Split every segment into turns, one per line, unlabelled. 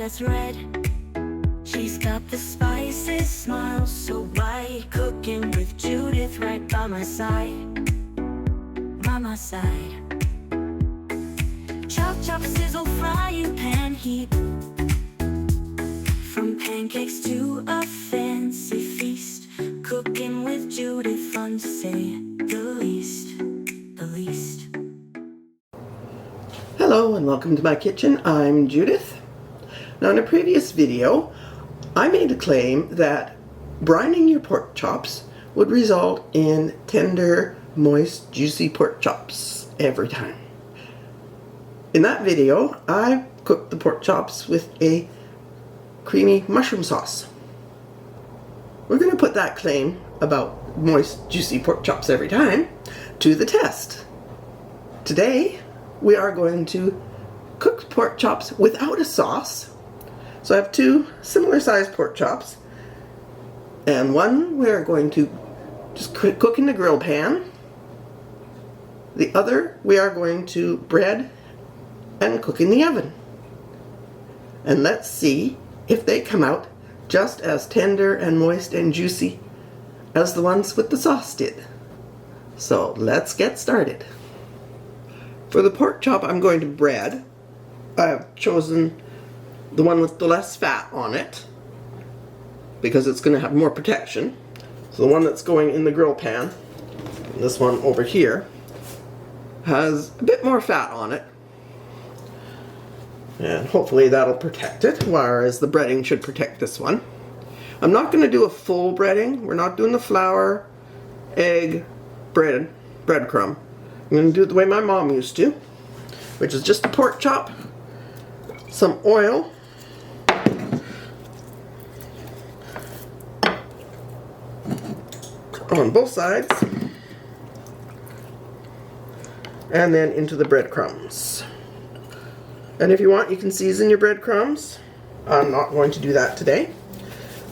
as red. She's got the spices, smile so bright. Cooking with Judith right by my side. By my side. Chop, chop, sizzle, frying pan heat. From pancakes to a fancy feast. Cooking with Judith, fun to say the least. The least.
Hello and welcome to my kitchen. I'm Judith. Now in a previous video, I made a claim that brining your pork chops would result in tender, moist, juicy pork chops every time. In that video, I cooked the pork chops with a creamy mushroom sauce. We're going to put that claim about moist, juicy pork chops every time to the test. Today, we are going to cook pork chops without a sauce. So I have two similar sized pork chops, and one we are going to just cook in the grill pan. The other we are going to bread and cook in the oven. And let's see if they come out just as tender and moist and juicy as the ones with the sauce did. So let's get started. For the pork chop I'm going to bread, I have chosen the one with the less fat on it because it's going to have more protection. So the one that's going in the grill pan, this one over here, has a bit more fat on it. And hopefully that'll protect it, whereas the breading should protect this one. I'm not going to do a full breading. We're not doing the flour, egg, breadcrumb. I'm going to do it the way my mom used to, which is just a pork chop, some oil, on both sides, and then into the breadcrumbs. And if you want, you can season your breadcrumbs. I'm not going to do that today.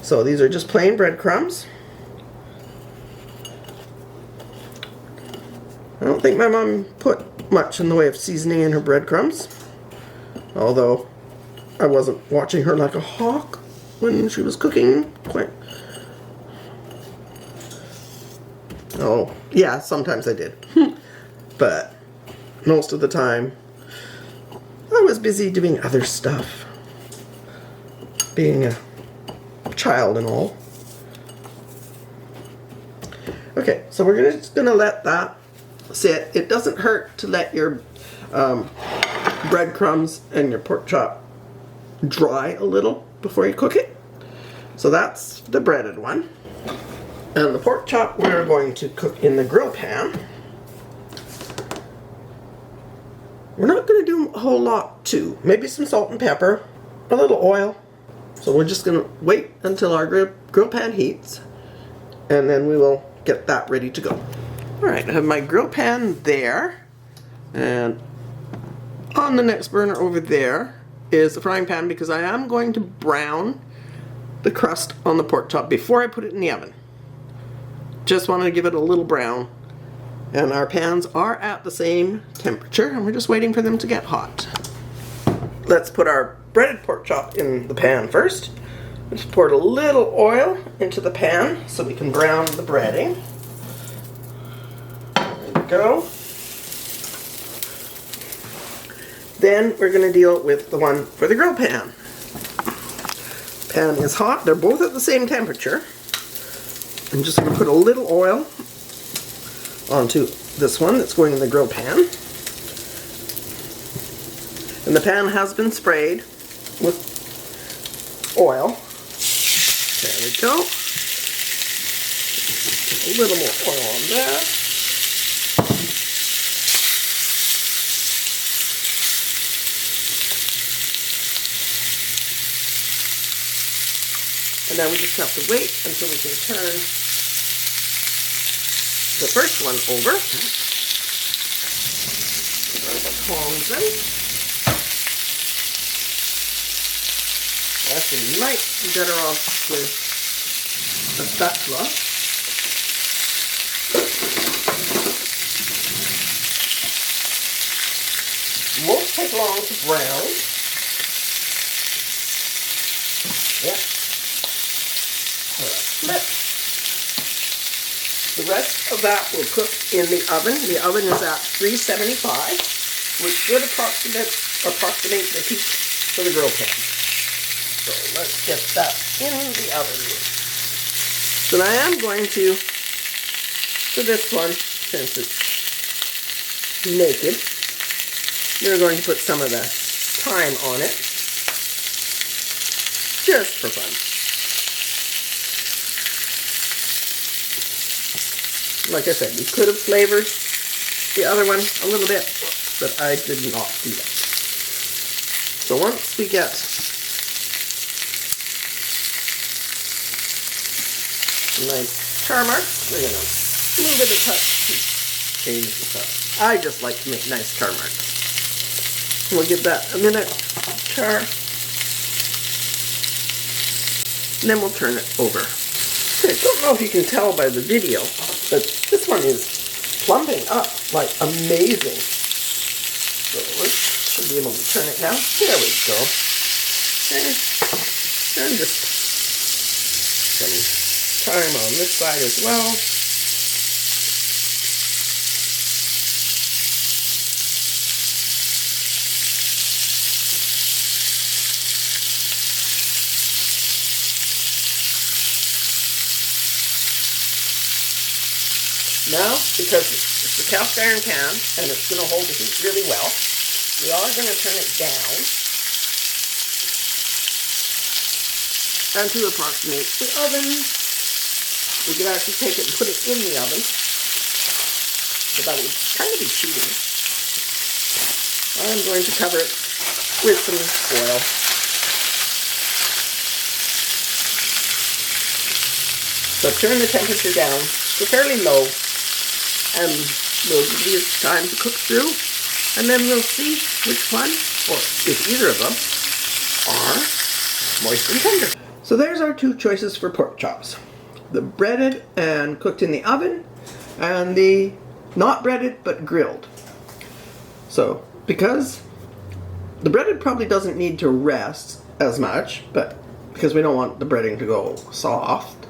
So these are just plain breadcrumbs. I don't think my mom put much in the way of seasoning in her breadcrumbs, although I wasn't watching her like a hawk when she was cooking quite. Oh, yeah, sometimes I did. But most of the time I was busy doing other stuff, being a child and all. Okay, so we're just gonna let that sit. It doesn't hurt to let your breadcrumbs and your pork chop dry a little before you cook it. So that's the breaded one. And the pork chop we're going to cook in the grill pan. We're not going to do a whole lot too. Maybe some salt and pepper, a little oil. So we're just going to wait until our grill pan heats, and then we will get that ready to go. Alright, I have my grill pan there, and on the next burner over there is the frying pan because I am going to brown the crust on the pork chop before I put it in the oven. Just wanted to give it a little brown. And our pans are at the same temperature, and we're just waiting for them to get hot. Let's put our breaded pork chop in the pan first. Just pour a little oil into the pan so we can brown the breading. There we go. Then we're going to deal with the one for the grill pan. Pan is hot. They're both at the same temperature. I'm just going to put a little oil onto this one that's going in the grill pan. And the pan has been sprayed with oil. There we go. A little more oil on there. And now we just have to wait until we can turn the first one over. Tongs in. Actually, you might be better off with a spatula. Won't take long to brown. The rest of that will cook in the oven. The oven is at 375, which should approximate the heat for the grill pan. So let's get that in the oven. So I am going to, for this one, since it's naked, we're going to put some of the thyme on it, just for fun. Like I said, you could have flavored the other one a little bit, but I did not do that. So once we get some nice char marks, we're going to move it a touch to change the color. I just like to make nice char marks. We'll give that a minute char, and then we'll turn it over. Okay, I don't know if you can tell by the video, but this one is plumping up like amazing. So we should be able to turn it now. There we go. And just some thyme on this side as well. Now, because it's a cast iron pan and it's going to hold the heat really well, we are going to turn it down and to approximate the oven. We could actually take it and put it in the oven, but that would kind of be cheating. I'm going to cover it with some oil. So turn the temperature down to fairly low, and we'll give these time to cook through, and then we'll see which one, or if either of them, are moist and tender. So there's our two choices for pork chops. The breaded and cooked in the oven, and the not breaded but grilled. So, because the breaded probably doesn't need to rest as much, but because we don't want the breading to go soft,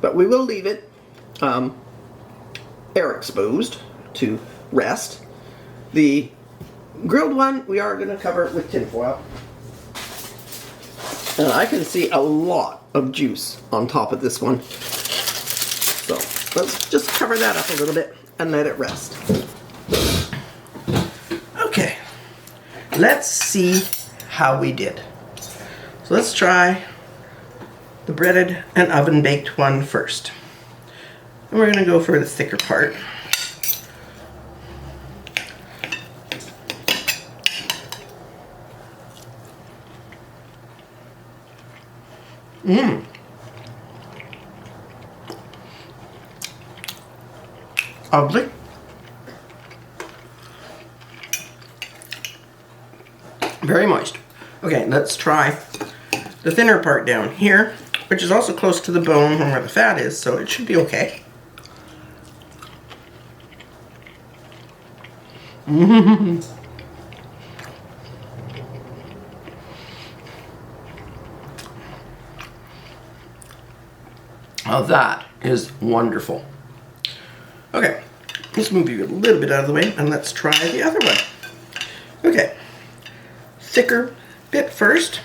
but we will leave it air exposed to rest. The grilled one, we are going to cover it with tin foil. And I can see a lot of juice on top of this one. So let's just cover that up a little bit and let it rest. Okay, let's see how we did. So let's try the breaded and oven baked one first. And we're going to go for the thicker part. Lovely. Very moist. Okay, let's try the thinner part down here, which is also close to the bone from where the fat is, so it should be okay. Oh, that is wonderful. Okay, let's move you a little bit out of the way and let's try the other one. Okay, thicker bit first.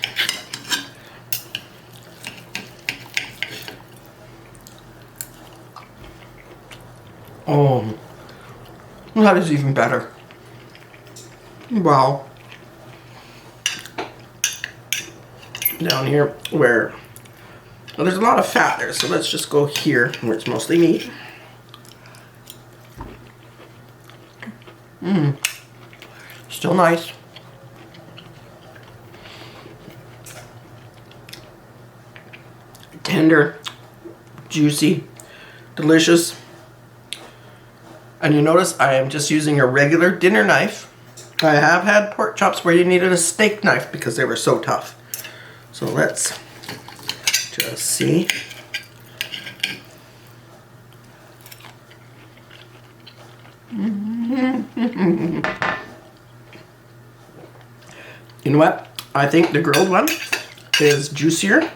Oh, that is even better. Wow. Down here where, well, there's a lot of fat there, so let's just go here where it's mostly meat. Still nice. Tender, juicy, delicious. And you notice I am just using a regular dinner knife. I have had pork chops where you needed a steak knife because they were so tough. So let's just see. You know what? I think the grilled one is juicier,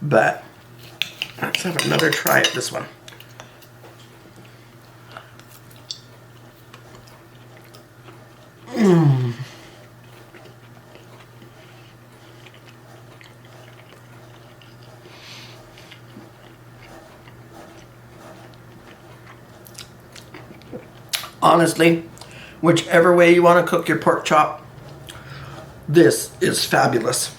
but let's have another try at this one. Honestly, whichever way you want to cook your pork chop, this is fabulous.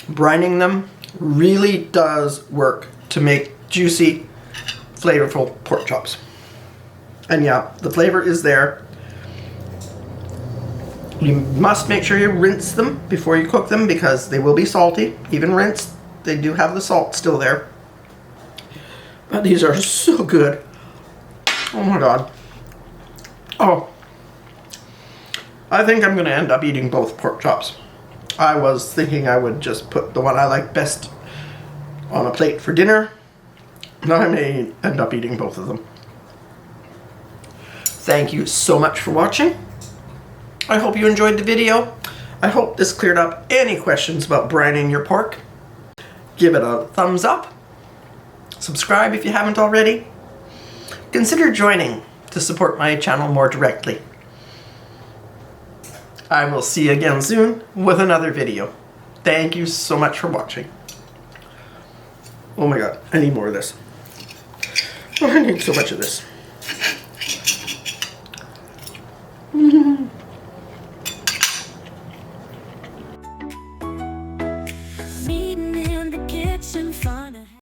Brining them really does work to make juicy, flavorful pork chops. And yeah, the flavor is there. You must make sure you rinse them before you cook them because they will be salty. Even rinsed, they do have the salt still there. But these are so good. Oh my god. Oh. I think I'm going to end up eating both pork chops. I was thinking I would just put the one I like best on a plate for dinner. Now I may end up eating both of them. Thank you so much for watching. I hope you enjoyed the video. I hope this cleared up any questions about brining your pork. Give it a thumbs up. Subscribe if you haven't already. Consider joining to support my channel more directly. I will see you again soon with another video. Thank you so much for watching. Oh my god, I need more of this. Oh, I need so much of this.